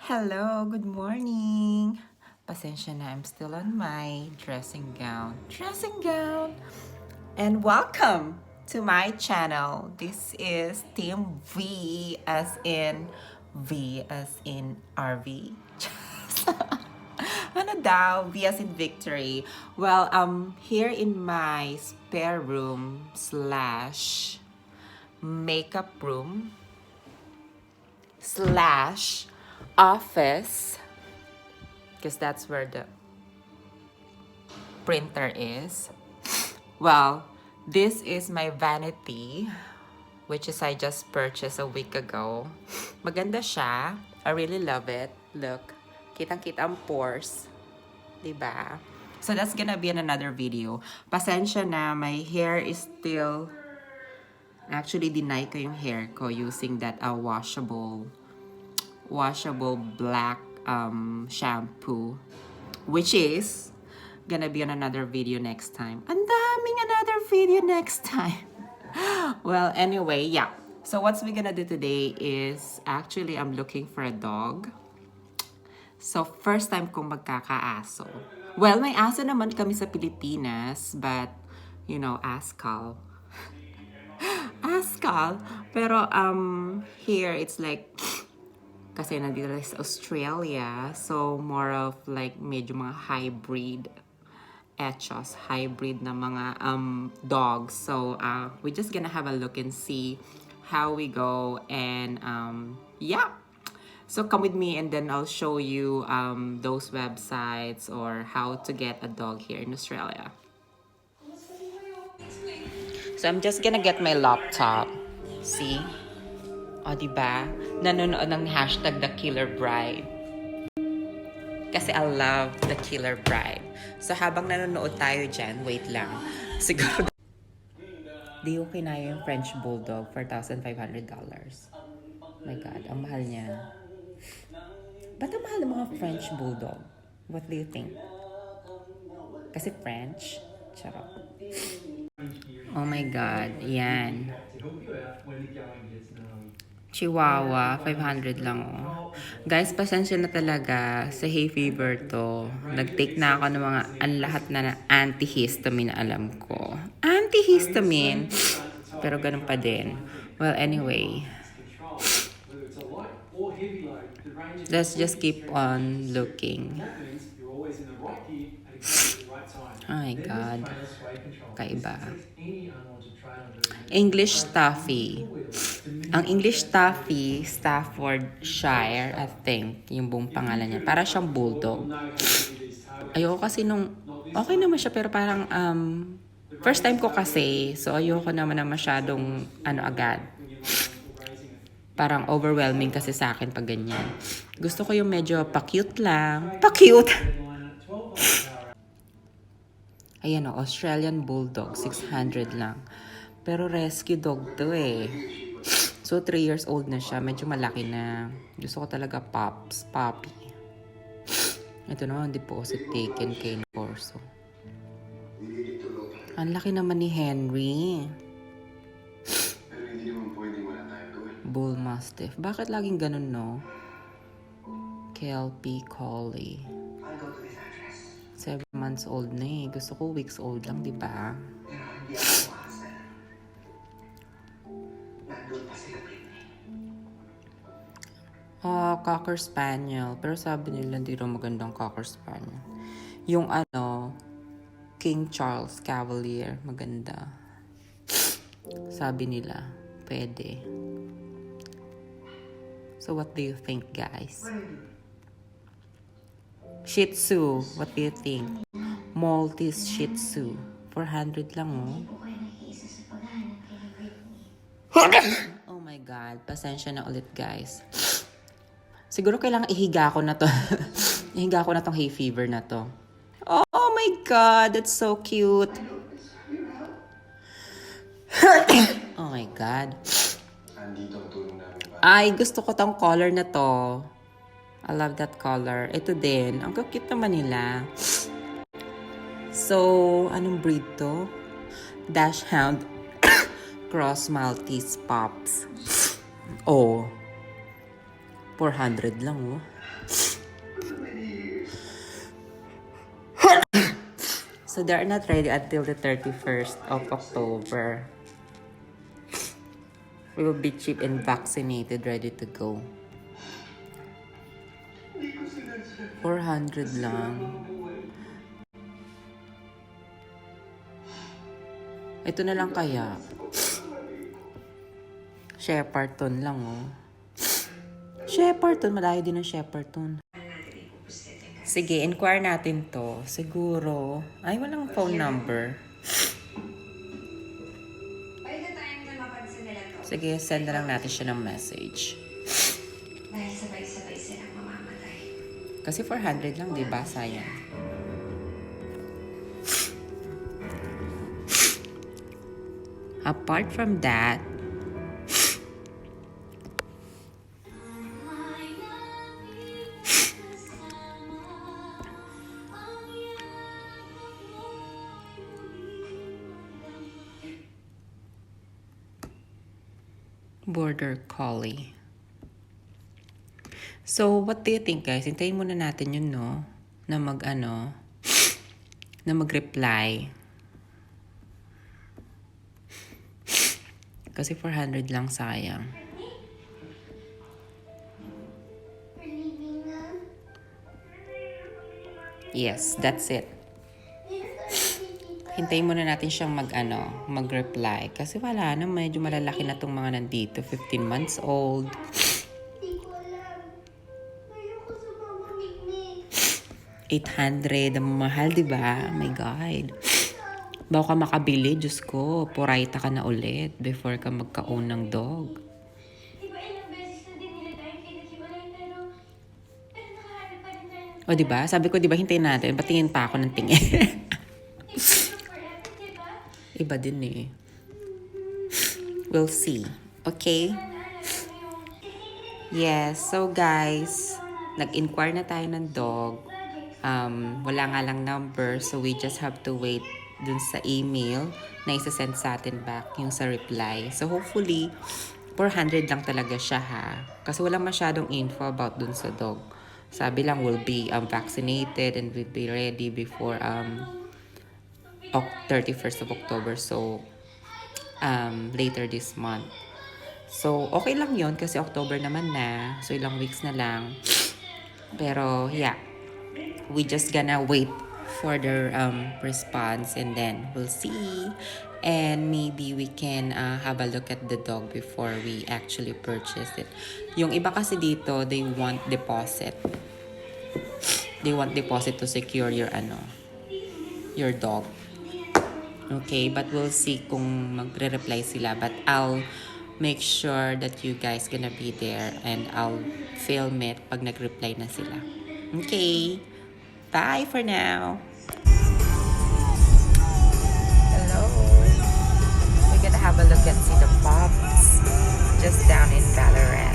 Hello, good morning. Pasensya na, I'm still on my dressing gown. And welcome to my channel. This is Team V as in RV. Ano daw? V as in victory. Well, here in my spare room slash makeup room slash office, because that's where the printer is. Well, this is my vanity, which is I just purchased a week ago. Maganda siya. I really love it. Look, kitang-kita ang pores. Diba? So that's gonna be in another video. Pasensya na, my hair is still... Actually, deny ko yung hair ko using that washable black shampoo, which is gonna be on another video next time. Ang daming another video next time. Well, anyway, yeah. So what's we gonna do today is actually I'm looking for a dog. So first time kong magkakaaso. Well, may aso naman kami sa Pilipinas, but you know, Ascal. Pero here it's like kasi nandito sa Australia, so more of like medyo mga hybrid hybrid na mga dogs. So we're just gonna have a look and see how we go, and yeah. So come with me and then I'll show you those websites or how to get a dog here in Australia. So I'm just gonna get my laptop. See? O, diba? Nanonood ng hashtag The Killer Bride. Kasi I love The Killer Bride. So habang nanonood tayo dyan, wait lang. Siguro, di ko kinaya yung French Bulldog for $1,500. My God, ang mahal niya. Ba't ang mahal ng mga French Bulldog? What do you think? Kasi French? Charot. Oh my God, yan. Chihuahua, 500 lang oh. Guys, pasensya na talaga sa hay fever to. Nag-take na ako ng mga lahat na antihistamine na alam ko. Antihistamine! Pero ganun pa din. Well, anyway. Let's just keep on looking. Oh my God. Kaiba. English Staffy. Ang English Staffy, Staffordshire, I think, yung buong pangalan niya. Para siyang bulldog. Ayoko kasi nung, okay naman siya, pero parang, first time ko kasi, so ayoko naman na masyadong, agad. Parang overwhelming kasi sa akin pag ganyan. Gusto ko yung medyo pa-cute lang. Pa-cute! Ayan o, Australian Bulldog, 600 lang. Pero rescue dog to eh. So, 3 years old na siya. Medyo malaki na. Gusto ko talaga puppy. Ito naman, deposit taken kay Corso. Ang laki naman ni Henry. Bull Mastiff. Bakit laging ganun, no? Kelpie Collie. 7 months old na eh. Gusto ko weeks old lang, di ba? Cocker Spaniel. Pero sabi nila hindi rin magandang Cocker Spaniel. Yung King Charles Cavalier. Maganda. Sabi nila, pwede. So what do you think, guys? Shih Tzu, what do you think? Maltese Shih Tzu, 400 lang oh. Oh my God, pasensya na ulit guys. Siguro kailangan ihiga ko na to. Ihiga ko na tong hay fever na to. Oh my God, that's so cute. Oh my God. Ay, gusto ko tong color na to. I love that color. Ito din. Ang cute naman nila. So, anong breed to? Dachshund Cross Maltese Pups. Oh. 400 lang, oh. So they're not ready until the 31st of October. We will be cheap and vaccinated, ready to go. 400 lang. Ito na lang kaya. Shepparton lang, oh. Shepparton, malayo din ang Shepparton. Sige, inquire natin to. Siguro, ay walang phone number. Sige, send na lang natin siya ng message. Dahil sabay-sabay silang mamamatay. Kasi 400 lang, di ba? Sayang. Apart from that, Border Collie. So, what do you think, guys? Hintayin muna natin yun, no? Na mag-reply. Kasi 400 lang, sayang. Yes, that's it. Hintayin muna natin siyang mag-reply. Kasi wala na, medyo malalaki na tong mga nandito. 15 months old. Hindi ko alam. Ayoko sa mamamignig. 800, ang mahal, di ba? Oh my God. Bago ka makabili, Diyos ko, purayta ka na ulit before ka magka-own ng dog. Diba ilang beses na din nila tayo pinaghiwalay pero nakahanap pa rin tayo. O, di ba? Sabi ko, di ba, hintayin natin. Patingin pa ako ng tingin. Forever, diba? Iba din eh. We'll see. Okay? Yes. So, guys, nag-inquire na tayo ng dog. Wala nga lang number. So, we just have to wait dun sa email na isa-send sa atin back yung sa reply. So, hopefully, 400 lang talaga siya, ha? Kasi wala masyadong info about dun sa dog. Sabi lang, we'll be vaccinated and we'll be ready before 31st of October. So, later this month. So, okay lang yon kasi October naman na. So, ilang weeks na lang. Pero, yeah. We just gonna wait for their response and then we'll see. And maybe we can have a look at the dog before we actually purchase it. Yung iba kasi dito, they want deposit. They want deposit to secure your dog. Okay, but we'll see kung magre-reply sila. But I'll make sure that you guys gonna be there and I'll film it pag nag-reply na sila. Okay, bye for now. Hello. We're gonna have a look and see the pups just down in Ballarat.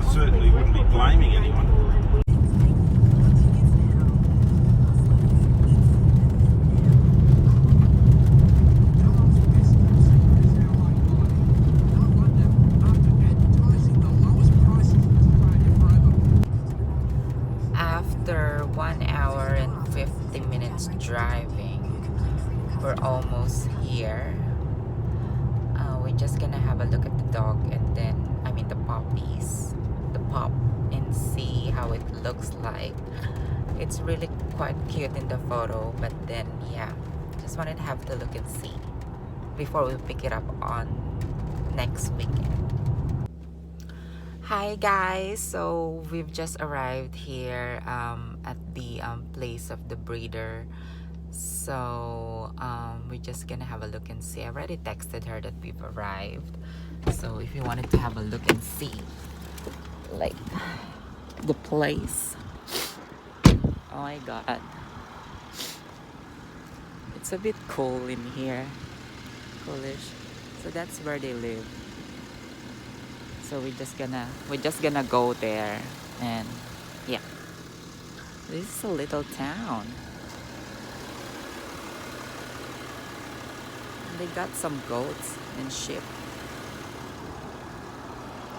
Certainly wouldn't be blaming anyone. After 1 hour and 50 minutes driving, we're almost here. We're just gonna have a look at the dog and then, the puppies, the pup, and see how it looks like. It's really quite cute in the photo, but then, yeah, just wanted to have to look and see before we pick it up on next weekend. Hi guys, so we've just arrived here at the place of the breeder. So we're just gonna have a look and see. I already texted her that we've arrived. So if you wanted to have a look and see like the place, oh my god, It's a bit cool in here. Coolish. So that's where they live. So we're just gonna go there, and yeah. This is a little town. And they got some goats and sheep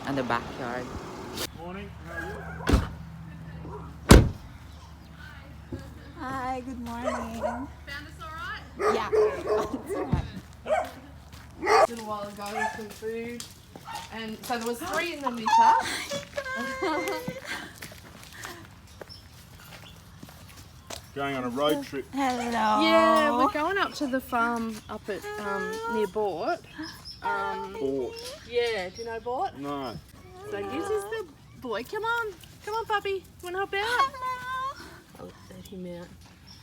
in the backyard. Morning. How are you? Hi, good morning. Found us all right? Yeah, it's alright. A little while ago with some food, and so there was 3 in the litter. Going on a road trip. Hello. Yeah, we're going up to the farm up at near Bort. Bought. Yeah, do you know Bort? No. So this is the boy. Come on, puppy. You want to help out? I'll let him out.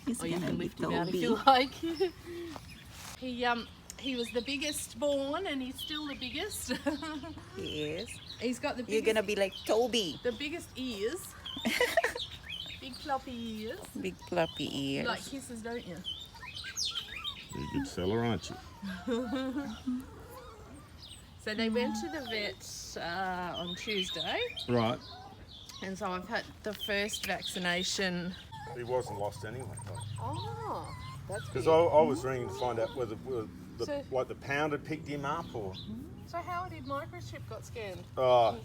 He's Or you gonna can be lift him out if Toby. you like. He was the biggest born, and he's still the biggest. He is. He's got the You're biggest, gonna be like Toby. the biggest ears. Big floppy ears. Big floppy You ears. like kisses, don't you? You're a good fella, aren't you? So they went to the vet on Tuesday, Right. and so I've had the first vaccination. He wasn't lost anyway. Oh, that's Because good. I was ringing to find out whether So- the pound had picked him up or. So how did microchip got scanned? Well,